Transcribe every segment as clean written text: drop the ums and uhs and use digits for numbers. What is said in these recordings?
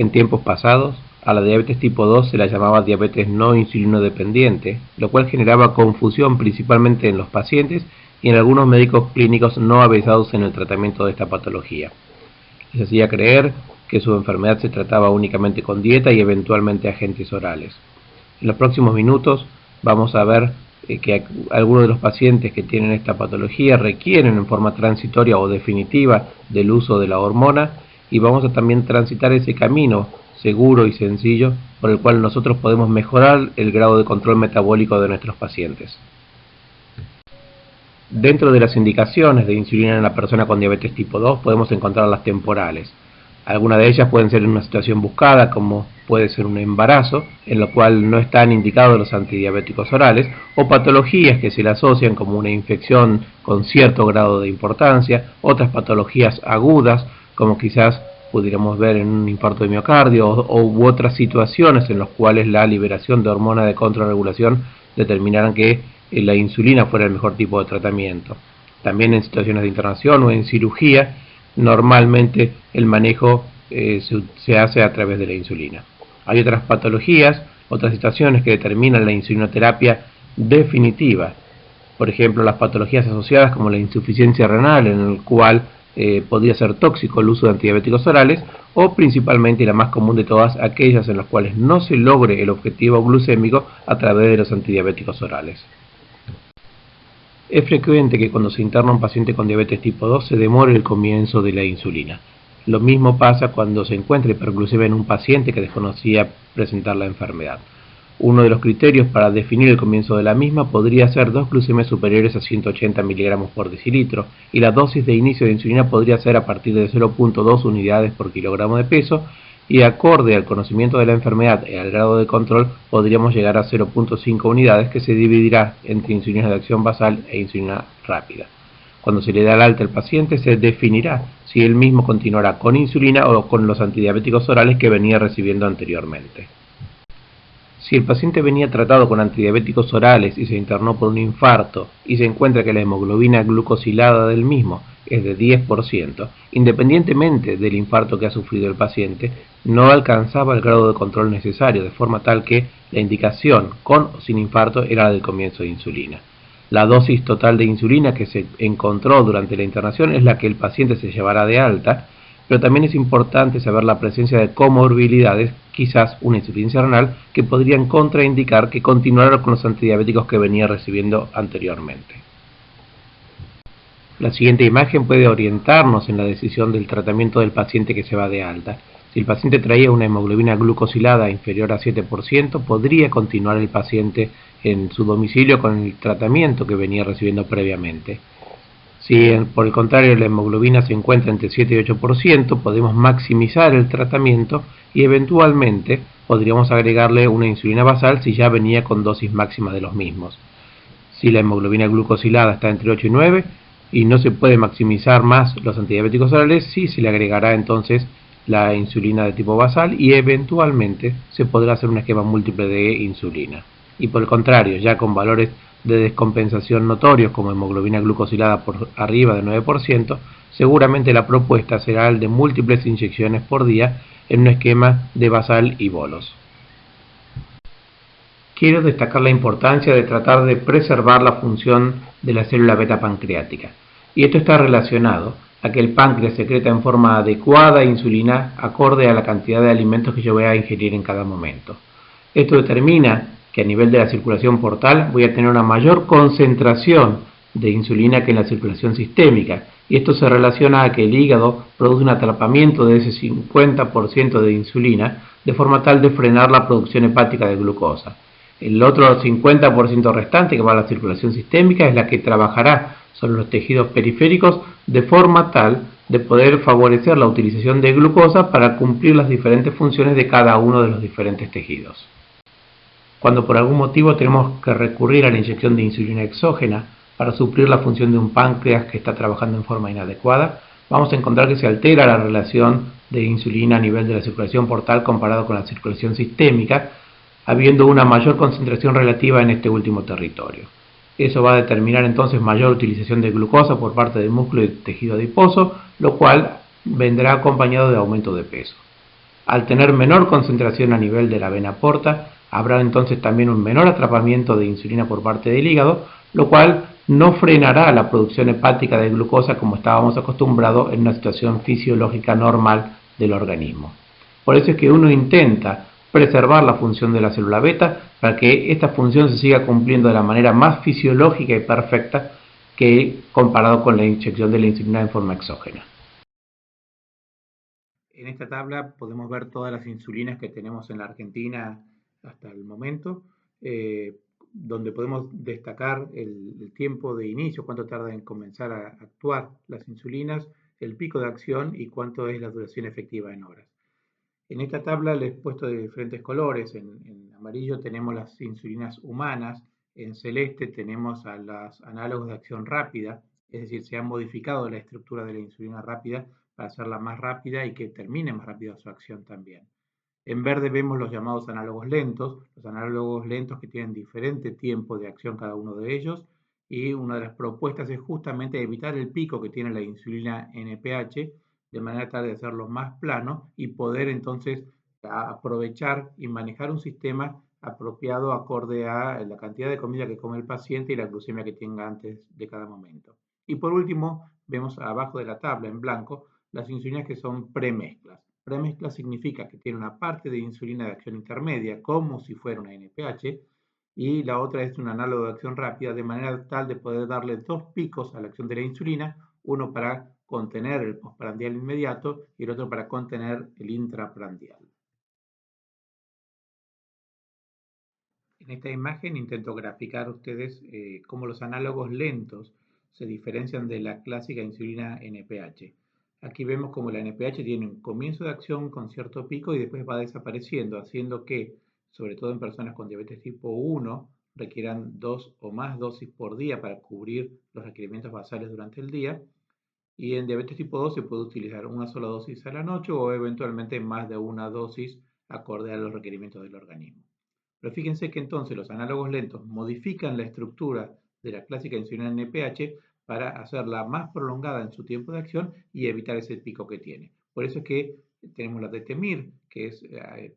En tiempos pasados, a la diabetes tipo 2 se la llamaba diabetes no insulino dependiente, lo cual generaba confusión principalmente en los pacientes y en algunos médicos clínicos no avesados en el tratamiento de esta patología. Les hacía creer que su enfermedad se trataba únicamente con dieta y eventualmente agentes orales. En los próximos minutos vamos a ver que algunos de los pacientes que tienen esta patología requieren en forma transitoria o definitiva del uso de la hormona, y vamos a también transitar ese camino seguro y sencillo por el cual nosotros podemos mejorar el grado de control metabólico de nuestros pacientes. Dentro de las indicaciones de insulina en la persona con diabetes tipo 2 podemos encontrar las temporales. Algunas de ellas pueden ser en una situación buscada, como puede ser un embarazo, en lo cual no están indicados los antidiabéticos orales, o patologías que se le asocian como una infección con cierto grado de importancia, otras patologías agudas, como quizás pudiéramos ver en un infarto de miocardio, u otras situaciones en las cuales la liberación de hormona de contrarregulación determinaran que la insulina fuera el mejor tipo de tratamiento. También en situaciones de internación o en cirugía, normalmente el manejo se hace a través de la insulina. Hay otras patologías, otras situaciones que determinan la insulinoterapia definitiva. Por ejemplo, las patologías asociadas como la insuficiencia renal, en el cual podría ser tóxico el uso de antidiabéticos orales, o principalmente, y la más común de todas, aquellas en las cuales no se logre el objetivo glucémico a través de los antidiabéticos orales. Es frecuente que cuando se interna un paciente con diabetes tipo 2 se demore el comienzo de la insulina. Lo mismo pasa cuando se encuentra hiperglucemia en un paciente que desconocía presentar la enfermedad. Uno de los criterios para definir el comienzo de la misma podría ser dos glucemias superiores a 180 miligramos por decilitro, y la dosis de inicio de insulina podría ser a partir de 0.2 unidades por kilogramo de peso, y acorde al conocimiento de la enfermedad y al grado de control podríamos llegar a 0.5 unidades, que se dividirá entre insulina de acción basal e insulina rápida. Cuando se le da el alta al paciente se definirá si él mismo continuará con insulina o con los antidiabéticos orales que venía recibiendo anteriormente. Si el paciente venía tratado con antidiabéticos orales y se internó por un infarto y se encuentra que la hemoglobina glucosilada del mismo es de 10%, independientemente del infarto que ha sufrido el paciente, no alcanzaba el grado de control necesario, de forma tal que la indicación con o sin infarto era la del comienzo de insulina. La dosis total de insulina que se encontró durante la internación es la que el paciente se llevará de alta, pero también es importante saber la presencia de comorbilidades, quizás una insuficiencia renal, que podrían contraindicar que continuara con los antidiabéticos que venía recibiendo anteriormente. La siguiente imagen puede orientarnos en la decisión del tratamiento del paciente que se va de alta. Si el paciente traía una hemoglobina glucosilada inferior a 7%, podría continuar el paciente en su domicilio con el tratamiento que venía recibiendo previamente. Si por el contrario la hemoglobina se encuentra entre 7 y 8%, podemos maximizar el tratamiento y eventualmente podríamos agregarle una insulina basal si ya venía con dosis máxima de los mismos. Si la hemoglobina glucosilada está entre 8 y 9 y no se puede maximizar más los antidiabéticos orales, sí se le agregará entonces la insulina de tipo basal y eventualmente se podrá hacer un esquema múltiple de insulina. Y por el contrario, ya con valores de descompensación notorios como hemoglobina glucosilada por arriba de 9%, seguramente la propuesta será el de múltiples inyecciones por día en un esquema de basal y bolos. Quiero destacar la importancia de tratar de preservar la función de la célula beta pancreática, y esto está relacionado a que el páncreas secreta en forma adecuada insulina acorde a la cantidad de alimentos que yo voy a ingerir en cada momento. Esto determina que a nivel de la circulación portal voy a tener una mayor concentración de insulina que en la circulación sistémica, y esto se relaciona a que el hígado produce un atrapamiento de ese 50% de insulina de forma tal de frenar la producción hepática de glucosa. El otro 50% restante que va a la circulación sistémica es la que trabajará sobre los tejidos periféricos de forma tal de poder favorecer la utilización de glucosa para cumplir las diferentes funciones de cada uno de los diferentes tejidos. Cuando por algún motivo tenemos que recurrir a la inyección de insulina exógena para suplir la función de un páncreas que está trabajando en forma inadecuada, vamos a encontrar que se altera la relación de insulina a nivel de la circulación portal comparado con la circulación sistémica, habiendo una mayor concentración relativa en este último territorio. Eso va a determinar entonces mayor utilización de glucosa por parte del músculo y tejido adiposo, lo cual vendrá acompañado de aumento de peso. Al tener menor concentración a nivel de la vena porta, habrá entonces también un menor atrapamiento de insulina por parte del hígado, lo cual no frenará la producción hepática de glucosa como estábamos acostumbrados en una situación fisiológica normal del organismo. Por eso es que uno intenta preservar la función de la célula beta para que esta función se siga cumpliendo de la manera más fisiológica y perfecta que comparado con la inyección de la insulina en forma exógena. En esta tabla podemos ver todas las insulinas que tenemos en la Argentina hasta el momento, donde podemos destacar el tiempo de inicio, cuánto tarda en comenzar a actuar las insulinas, el pico de acción y cuánto es la duración efectiva en horas. En esta tabla les he puesto de diferentes colores. En amarillo tenemos las insulinas humanas, en celeste tenemos a los análogos de acción rápida, es decir, se ha modificado la estructura de la insulina rápida para hacerla más rápida y que termine más rápido su acción también. En verde vemos los llamados análogos lentos que tienen diferente tiempo de acción cada uno de ellos, y una de las propuestas es justamente evitar el pico que tiene la insulina NPH, de manera tal de hacerlo más plano y poder entonces aprovechar y manejar un sistema apropiado acorde a la cantidad de comida que come el paciente y la glucemia que tenga antes de cada momento. Y por último, vemos abajo de la tabla en blanco las insulinas que son premezclas. Premezcla significa que tiene una parte de insulina de acción intermedia, como si fuera una NPH, y la otra es un análogo de acción rápida, de manera tal de poder darle dos picos a la acción de la insulina, uno para contener el postprandial inmediato y el otro para contener el intraprandial. En esta imagen intento graficar a ustedes cómo los análogos lentos se diferencian de la clásica insulina NPH. Aquí vemos cómo la NPH tiene un comienzo de acción con cierto pico y después va desapareciendo, haciendo que, sobre todo en personas con diabetes tipo 1, requieran 2 o más dosis por día para cubrir los requerimientos basales durante el día. Y en diabetes tipo 2 se puede utilizar una sola dosis a la noche o eventualmente más de una dosis acorde a los requerimientos del organismo. Pero fíjense que entonces los análogos lentos modifican la estructura de la clásica insulina NPH para hacerla más prolongada en su tiempo de acción y evitar ese pico que tiene. Por eso es que tenemos la detemir, que es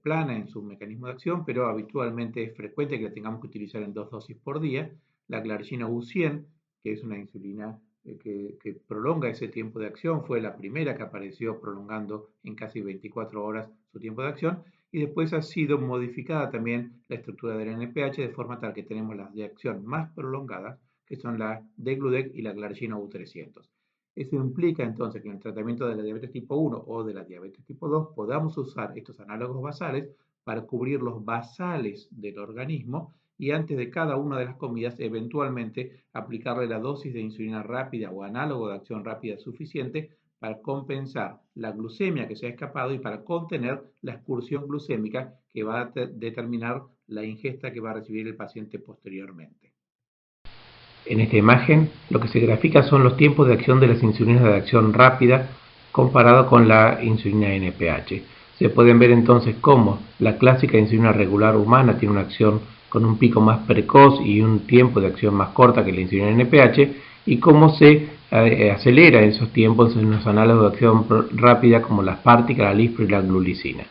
plana en su mecanismo de acción, pero habitualmente es frecuente que la tengamos que utilizar en 2 dosis por día. La glargina U100, que es una insulina que prolonga ese tiempo de acción, fue la primera que apareció prolongando en casi 24 horas su tiempo de acción, y después ha sido modificada también la estructura del NPH de forma tal que tenemos las de acción más prolongadas, que son la degludec y la glargina U300. Eso implica entonces que en el tratamiento de la diabetes tipo 1 o de la diabetes tipo 2 podamos usar estos análogos basales para cubrir los basales del organismo y antes de cada una de las comidas eventualmente aplicarle la dosis de insulina rápida o análogo de acción rápida suficiente para compensar la glucemia que se ha escapado y para contener la excursión glucémica que va a determinar la ingesta que va a recibir el paciente posteriormente. En esta imagen lo que se grafica son los tiempos de acción de las insulinas de acción rápida comparado con la insulina NPH. Se pueden ver entonces cómo la clásica insulina regular humana tiene una acción con un pico más precoz y un tiempo de acción más corta que la insulina NPH, y cómo se acelera esos tiempos en los análogos de acción rápida como la aspartica, la lispro y la glulicina.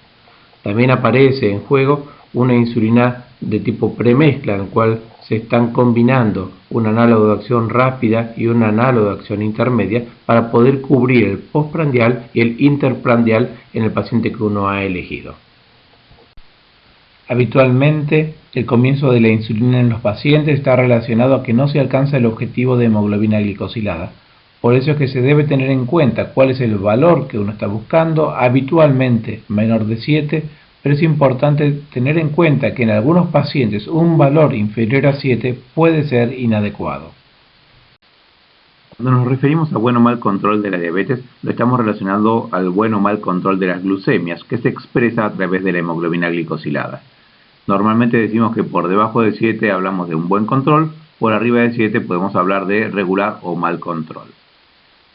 También aparece en juego una insulina de tipo premezcla, en el cual se están combinando un análogo de acción rápida y un análogo de acción intermedia para poder cubrir el postprandial y el interprandial en el paciente que uno ha elegido. Habitualmente, el comienzo de la insulina en los pacientes está relacionado a que no se alcanza el objetivo de hemoglobina glicosilada. Por eso es que se debe tener en cuenta cuál es el valor que uno está buscando, habitualmente menor de 7, pero es importante tener en cuenta que en algunos pacientes un valor inferior a 7 puede ser inadecuado. Cuando nos referimos a buen o mal control de la diabetes, lo estamos relacionando al buen o mal control de las glucemias, que se expresa a través de la hemoglobina glicosilada. Normalmente decimos que por debajo de 7 hablamos de un buen control, por arriba de 7 podemos hablar de regular o mal control.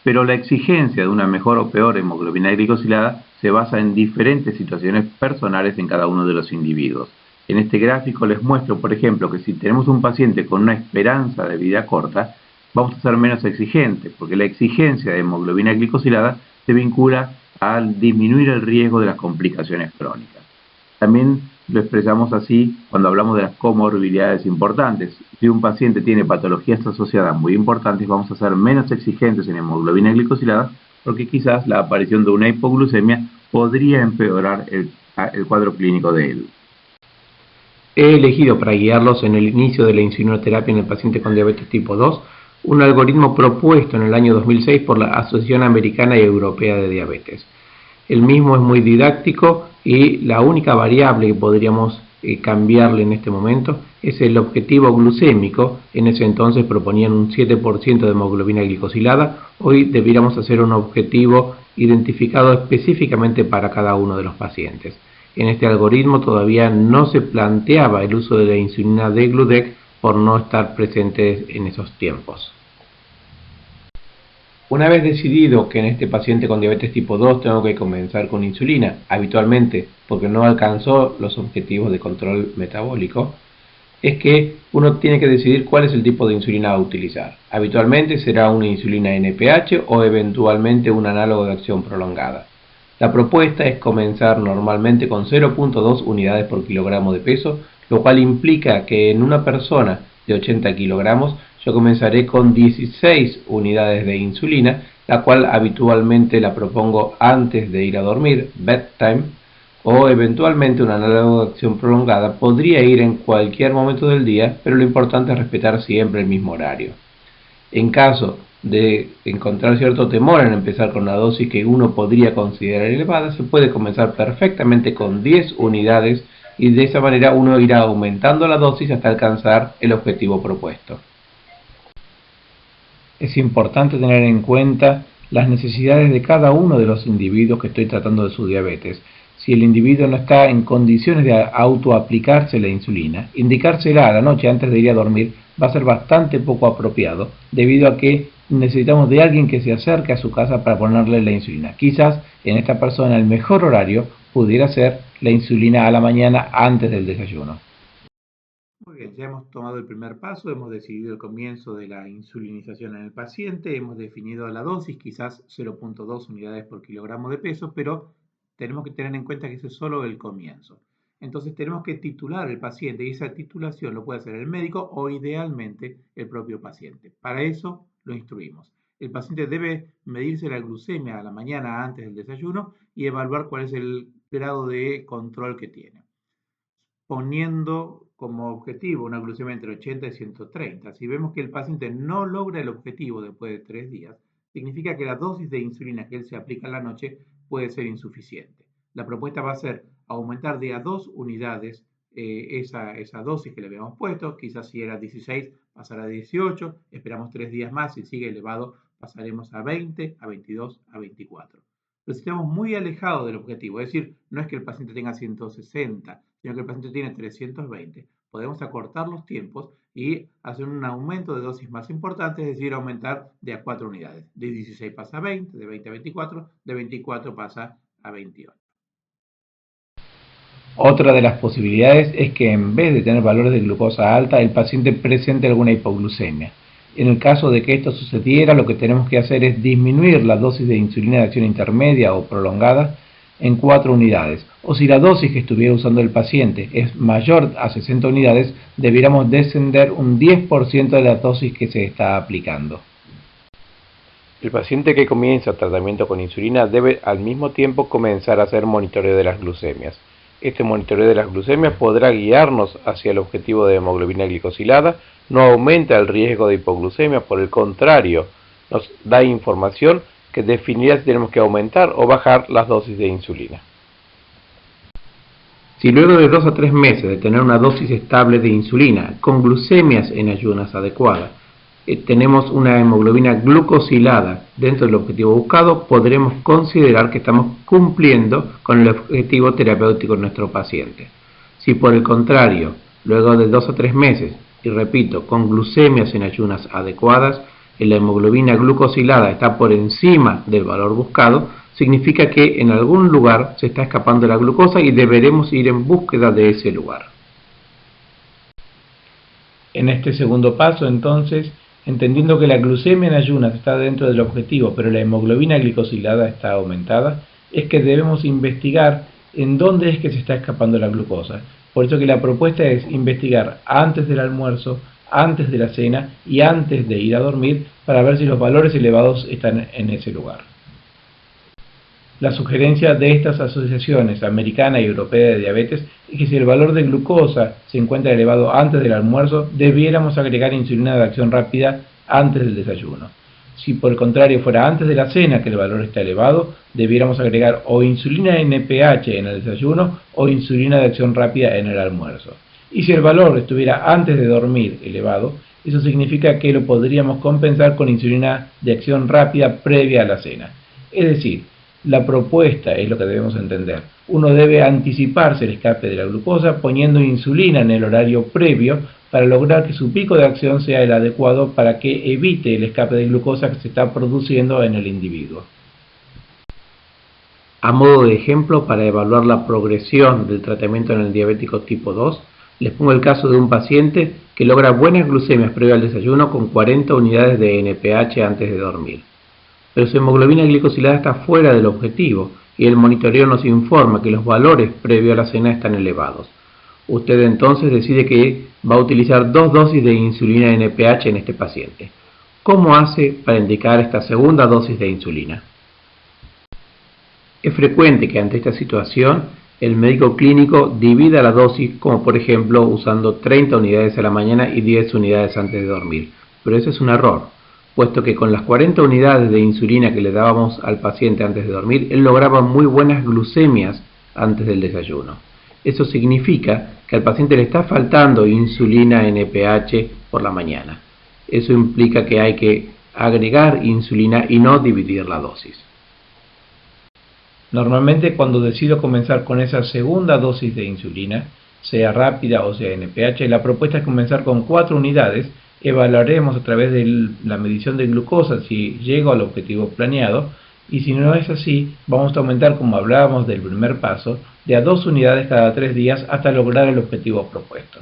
Pero la exigencia de una mejor o peor hemoglobina glicosilada se basa en diferentes situaciones personales en cada uno de los individuos. En este gráfico les muestro, por ejemplo, que si tenemos un paciente con una esperanza de vida corta, vamos a ser menos exigentes, porque la exigencia de hemoglobina glicosilada se vincula a disminuir el riesgo de las complicaciones crónicas. También lo expresamos así cuando hablamos de las comorbilidades importantes. Si un paciente tiene patologías asociadas muy importantes, vamos a ser menos exigentes en hemoglobina glicosilada porque quizás la aparición de una hipoglucemia podría empeorar el cuadro clínico de él. He elegido para guiarlos en el inicio de la insulinoterapia en el paciente con diabetes tipo 2 un algoritmo propuesto en el año 2006 por la Asociación Americana y Europea de Diabetes. El mismo es muy didáctico y la única variable que podríamos cambiarle en este momento es el objetivo glucémico. En ese entonces proponían un 7% de hemoglobina glicosilada. Hoy deberíamos hacer un objetivo identificado específicamente para cada uno de los pacientes. En este algoritmo todavía no se planteaba el uso de la insulina degludec por no estar presentes en esos tiempos. Una vez decidido que en este paciente con diabetes tipo 2 tengo que comenzar con insulina, habitualmente porque no alcanzó los objetivos de control metabólico, es que uno tiene que decidir cuál es el tipo de insulina a utilizar. Habitualmente será una insulina NPH o eventualmente un análogo de acción prolongada. La propuesta es comenzar normalmente con 0.2 unidades por kilogramo de peso, lo cual implica que en una persona de 80 kilogramos yo comenzaré con 16 unidades de insulina, la cual habitualmente la propongo antes de ir a dormir, bedtime, o eventualmente un análogo de acción prolongada podría ir en cualquier momento del día, pero lo importante es respetar siempre el mismo horario. En caso de encontrar cierto temor en empezar con una dosis que uno podría considerar elevada, se puede comenzar perfectamente con 10 unidades y de esa manera uno irá aumentando la dosis hasta alcanzar el objetivo propuesto. Es importante tener en cuenta las necesidades de cada uno de los individuos que estoy tratando de su diabetes. Si el individuo no está en condiciones de autoaplicarse la insulina, indicársela a la noche antes de ir a dormir va a ser bastante poco apropiado, debido a que necesitamos de alguien que se acerque a su casa para ponerle la insulina. Quizás en esta persona el mejor horario pudiera ser la insulina a la mañana antes del desayuno. Muy bien, ya hemos tomado el primer paso, hemos decidido el comienzo de la insulinización en el paciente, hemos definido la dosis, quizás 0.2 unidades por kilogramo de peso, pero tenemos que tener en cuenta que ese es solo el comienzo. Entonces tenemos que titular al paciente y esa titulación lo puede hacer el médico o idealmente el propio paciente. Para eso lo instruimos. El paciente debe medirse la glucemia a la mañana antes del desayuno y evaluar cuál es el grado de control que tiene, poniendo como objetivo una glucemia entre 80 y 130. Si vemos que el paciente no logra el objetivo después de 3 días, significa que la dosis de insulina que él se aplica en la noche puede ser insuficiente. La propuesta va a ser aumentar de a 2 unidades esa dosis que le habíamos puesto. Quizás si era 16 pasará a 18, esperamos 3 días más, si sigue elevado pasaremos a 20, a 22, a 24. Pero si estamos muy alejados del objetivo, es decir, no es que el paciente tenga 160, sino que el paciente tiene 320, podemos acortar los tiempos y hacer un aumento de dosis más importante, es decir, aumentar de a 4 unidades. De 16 pasa a 20, de 20 a 24, de 24 pasa a 28. Otra de las posibilidades es que en vez de tener valores de glucosa alta, el paciente presente alguna hipoglucemia. En el caso de que esto sucediera, lo que tenemos que hacer es disminuir la dosis de insulina de acción intermedia o prolongada en 4 unidades. O si la dosis que estuviera usando el paciente es mayor a 60 unidades, debiéramos descender un 10% de la dosis que se está aplicando. El paciente que comienza tratamiento con insulina debe al mismo tiempo comenzar a hacer monitoreo de las glucemias. Este monitoreo de las glucemias podrá guiarnos hacia el objetivo de hemoglobina glicosilada, no aumenta el riesgo de hipoglucemia, por el contrario, nos da información que definirá si tenemos que aumentar o bajar las dosis de insulina. Si luego de 2 a 3 meses de tener una dosis estable de insulina con glucemias en ayunas adecuadas, tenemos una hemoglobina glucosilada dentro del objetivo buscado, podremos considerar que estamos cumpliendo con el objetivo terapéutico de nuestro paciente. Si por el contrario, luego de 2 a 3 meses, y repito, con glucemias en ayunas adecuadas, la hemoglobina glucosilada está por encima del valor buscado, significa que en algún lugar se está escapando la glucosa y deberemos ir en búsqueda de ese lugar. En este segundo paso, entonces, entendiendo que la glucemia en ayunas está dentro del objetivo, pero la hemoglobina glicosilada está aumentada, es que debemos investigar en dónde es que se está escapando la glucosa. Por eso que la propuesta es investigar antes del almuerzo, antes de la cena y antes de ir a dormir para ver si los valores elevados están en ese lugar. La sugerencia de estas asociaciones americana y europea de diabetes es que si el valor de glucosa se encuentra elevado antes del almuerzo, debiéramos agregar insulina de acción rápida antes del desayuno. Si por el contrario fuera antes de la cena que el valor está elevado, debiéramos agregar o insulina NPH en el desayuno o insulina de acción rápida en el almuerzo. Y si el valor estuviera antes de dormir elevado, eso significa que lo podríamos compensar con insulina de acción rápida previa a la cena. Es decir, la propuesta es lo que debemos entender. Uno debe anticiparse el escape de la glucosa poniendo insulina en el horario previo para lograr que su pico de acción sea el adecuado para que evite el escape de glucosa que se está produciendo en el individuo. A modo de ejemplo, para evaluar la progresión del tratamiento en el diabético tipo 2, les pongo el caso de un paciente que logra buenas glucemias previo al desayuno con 40 unidades de NPH antes de dormir. Pero su hemoglobina glicosilada está fuera del objetivo y el monitoreo nos informa que los valores previo a la cena están elevados. Usted entonces decide que va a utilizar 2 dosis de insulina NPH en este paciente. ¿Cómo hace para indicar esta segunda dosis de insulina? Es frecuente que ante esta situación el médico clínico divida la dosis, como por ejemplo usando 30 unidades a la mañana y 10 unidades antes de dormir. Pero ese es un error, puesto que con las 40 unidades de insulina que le dábamos al paciente antes de dormir, él lograba muy buenas glucemias antes del desayuno. Eso significa que al paciente le está faltando insulina NPH por la mañana. Eso implica que hay que agregar insulina y no dividir la dosis. Normalmente cuando decido comenzar con esa segunda dosis de insulina, sea rápida o sea NPH, la propuesta es comenzar con 4 unidades. Evaluaremos a través de la medición de glucosa si llego al objetivo planeado, y si no es así, vamos a aumentar, como hablábamos del primer paso, de a 2 unidades cada 3 días hasta lograr el objetivo propuesto.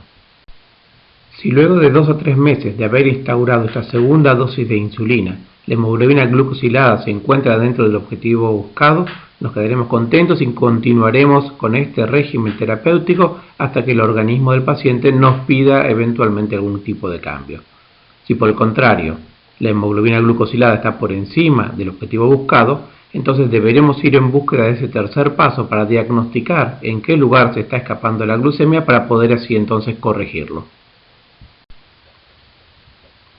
Si luego de 2 a 3 meses de haber instaurado esta segunda dosis de insulina, la hemoglobina glucosilada se encuentra dentro del objetivo buscado, nos quedaremos contentos y continuaremos con este régimen terapéutico hasta que el organismo del paciente nos pida eventualmente algún tipo de cambio. Si por el contrario, la hemoglobina glucosilada está por encima del objetivo buscado, entonces deberemos ir en búsqueda de ese tercer paso para diagnosticar en qué lugar se está escapando la glucemia para poder así entonces corregirlo.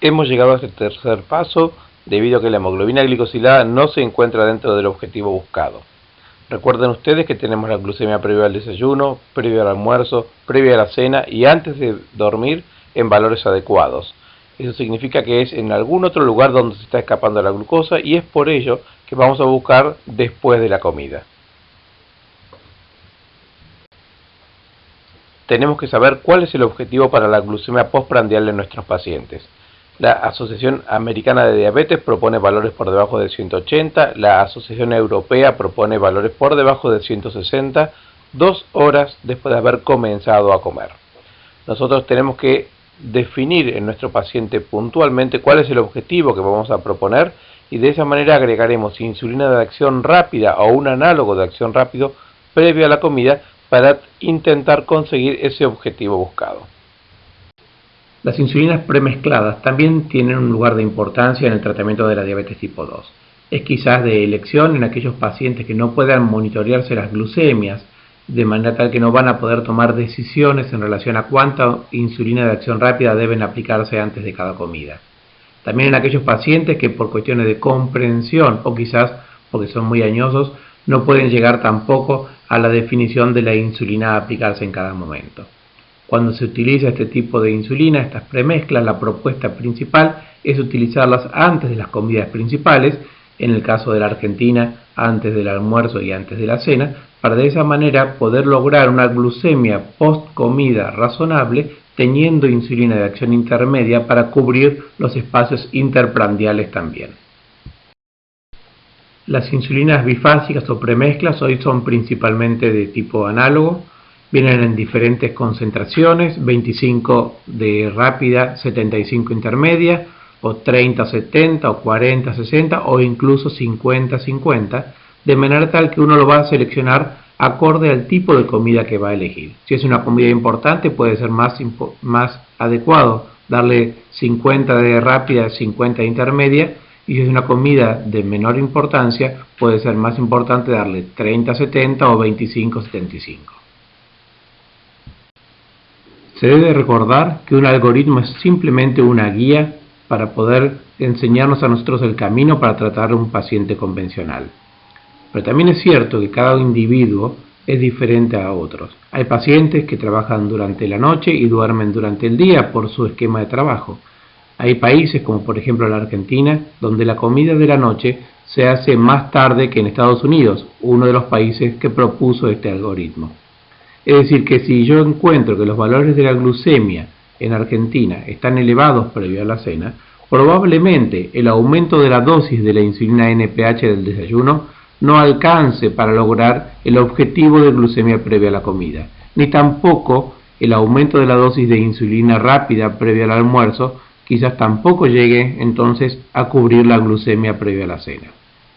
Hemos llegado a este tercer paso debido a que la hemoglobina glicosilada no se encuentra dentro del objetivo buscado. Recuerden ustedes que tenemos la glucemia previa al desayuno, previa al almuerzo, previa a la cena y antes de dormir en valores adecuados. Eso significa que es en algún otro lugar donde se está escapando la glucosa y es por ello que vamos a buscar después de la comida. Tenemos que saber cuál es el objetivo para la glucemia postprandial en nuestros pacientes. La Asociación Americana de Diabetes propone valores por debajo de 180, la Asociación Europea propone valores por debajo de 160, 2 horas después de haber comenzado a comer. Nosotros tenemos que definir en nuestro paciente puntualmente cuál es el objetivo que vamos a proponer y de esa manera agregaremos insulina de acción rápida o un análogo de acción rápido previo a la comida para intentar conseguir ese objetivo buscado. Las insulinas premezcladas también tienen un lugar de importancia en el tratamiento de la diabetes tipo 2. Es quizás de elección en aquellos pacientes que no puedan monitorearse las glucemias, de manera tal que no van a poder tomar decisiones en relación a cuánta insulina de acción rápida deben aplicarse antes de cada comida. También en aquellos pacientes que por cuestiones de comprensión o quizás porque son muy añosos no pueden llegar tampoco a la definición de la insulina a aplicarse en cada momento. Cuando se utiliza este tipo de insulina, estas premezclas, la propuesta principal es utilizarlas antes de las comidas principales, en el caso de la Argentina, antes del almuerzo y antes de la cena, para de esa manera poder lograr una glucemia post-comida razonable, teniendo insulina de acción intermedia para cubrir los espacios interprandiales también. Las insulinas bifásicas o premezclas hoy son principalmente de tipo análogo. Vienen en diferentes concentraciones, 25 de rápida, 75 intermedia, o 30-70, o 40-60, o incluso 50-50, de manera tal que uno lo va a seleccionar acorde al tipo de comida que va a elegir. Si es una comida importante, puede ser más adecuado darle 50 de rápida, 50 de intermedia, y si es una comida de menor importancia, puede ser más importante darle 30-70 o 25-75. Se debe recordar que un algoritmo es simplemente una guía para poder enseñarnos a nosotros el camino para tratar a un paciente convencional. Pero también es cierto que cada individuo es diferente a otros. Hay pacientes que trabajan durante la noche y duermen durante el día por su esquema de trabajo. Hay países como por ejemplo la Argentina, donde la comida de la noche se hace más tarde que en Estados Unidos, uno de los países que propuso este algoritmo. Es decir, que si yo encuentro que los valores de la glucemia en Argentina están elevados previo a la cena, probablemente el aumento de la dosis de la insulina NPH del desayuno no alcance para lograr el objetivo de glucemia previa a la comida, ni tampoco el aumento de la dosis de insulina rápida previa al almuerzo quizás tampoco llegue entonces a cubrir la glucemia previa a la cena.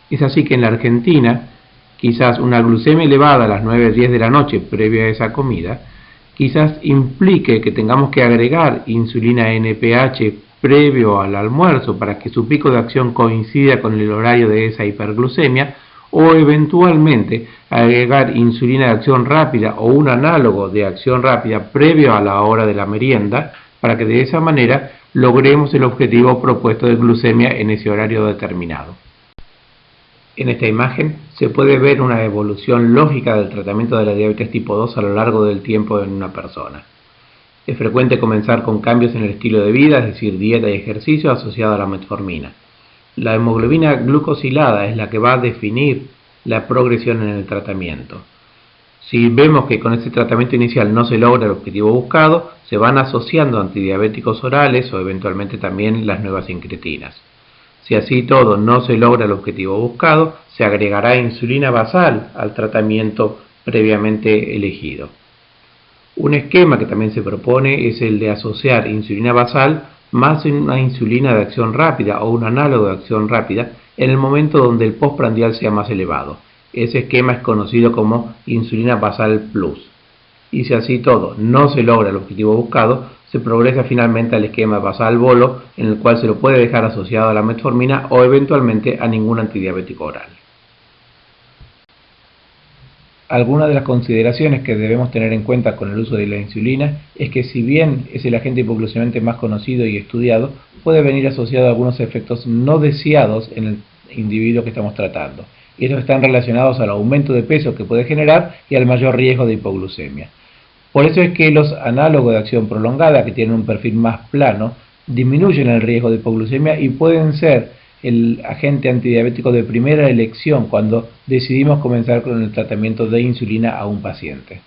Es así que en la Argentina, quizás una glucemia elevada a las 9 o 10 de la noche previa a esa comida, quizás implique que tengamos que agregar insulina NPH previo al almuerzo para que su pico de acción coincida con el horario de esa hiperglucemia, o eventualmente agregar insulina de acción rápida o un análogo de acción rápida previo a la hora de la merienda, para que de esa manera logremos el objetivo propuesto de glucemia en ese horario determinado. En esta imagen se puede ver una evolución lógica del tratamiento de la diabetes tipo 2 a lo largo del tiempo en una persona. Es frecuente comenzar con cambios en el estilo de vida, es decir, dieta y ejercicio asociado a la metformina. La hemoglobina glucosilada es la que va a definir la progresión en el tratamiento. Si vemos que con este tratamiento inicial no se logra el objetivo buscado, se van asociando antidiabéticos orales o eventualmente también las nuevas incretinas. Si así todo no se logra el objetivo buscado, se agregará insulina basal al tratamiento previamente elegido. Un esquema que también se propone es el de asociar insulina basal más una insulina de acción rápida o un análogo de acción rápida en el momento donde el postprandial sea más elevado. Ese esquema es conocido como insulina basal plus. Y si así todo no se logra el objetivo buscado, se progresa finalmente al esquema basal bolo, en el cual se lo puede dejar asociado a la metformina o eventualmente a ningún antidiabético oral. Algunas de las consideraciones que debemos tener en cuenta con el uso de la insulina es que si bien es el agente hipoglucemiante más conocido y estudiado, puede venir asociado a algunos efectos no deseados en el individuo que estamos tratando. Y estos están relacionados al aumento de peso que puede generar y al mayor riesgo de hipoglucemia. Por eso es que los análogos de acción prolongada, que tienen un perfil más plano, disminuyen el riesgo de hipoglucemia y pueden ser el agente antidiabético de primera elección cuando decidimos comenzar con el tratamiento de insulina a un paciente.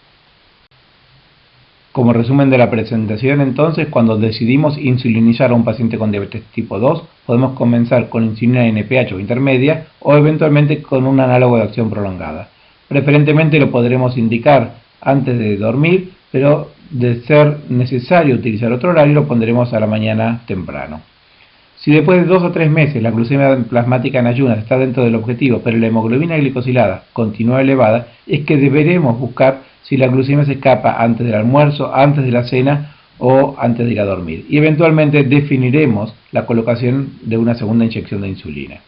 Como resumen de la presentación, entonces, cuando decidimos insulinizar a un paciente con diabetes tipo 2, podemos comenzar con insulina NPH o intermedia o eventualmente con un análogo de acción prolongada. Preferentemente lo podremos indicar antes de dormir, pero de ser necesario utilizar otro horario lo pondremos a la mañana temprano. Si después de 2 o 3 meses la glucemia plasmática en ayunas está dentro del objetivo, pero la hemoglobina glicosilada continúa elevada, es que deberemos buscar si la glucemia se escapa antes del almuerzo, antes de la cena o antes de ir a dormir. Y eventualmente definiremos la colocación de una segunda inyección de insulina.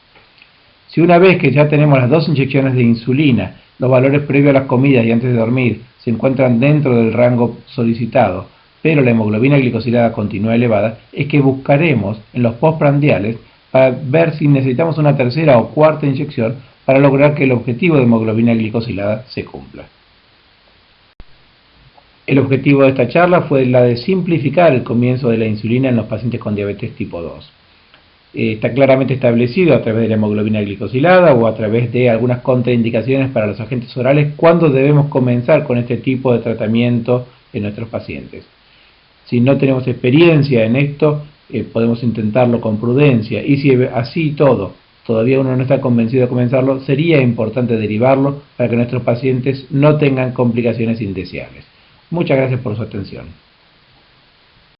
Si una vez que ya tenemos las 2 inyecciones de insulina, los valores previos a las comidas y antes de dormir se encuentran dentro del rango solicitado, pero la hemoglobina glicosilada continúa elevada, es que buscaremos en los postprandiales para ver si necesitamos una tercera o cuarta inyección para lograr que el objetivo de hemoglobina glicosilada se cumpla. El objetivo de esta charla fue la de simplificar el comienzo de la insulina en los pacientes con diabetes tipo 2. Está claramente establecido a través de la hemoglobina glicosilada o a través de algunas contraindicaciones para los agentes orales cuándo debemos comenzar con este tipo de tratamiento en nuestros pacientes. Si no tenemos experiencia en esto, podemos intentarlo con prudencia, y si así todo, todavía uno no está convencido de comenzarlo, sería importante derivarlo para que nuestros pacientes no tengan complicaciones indeseables. Muchas gracias por su atención.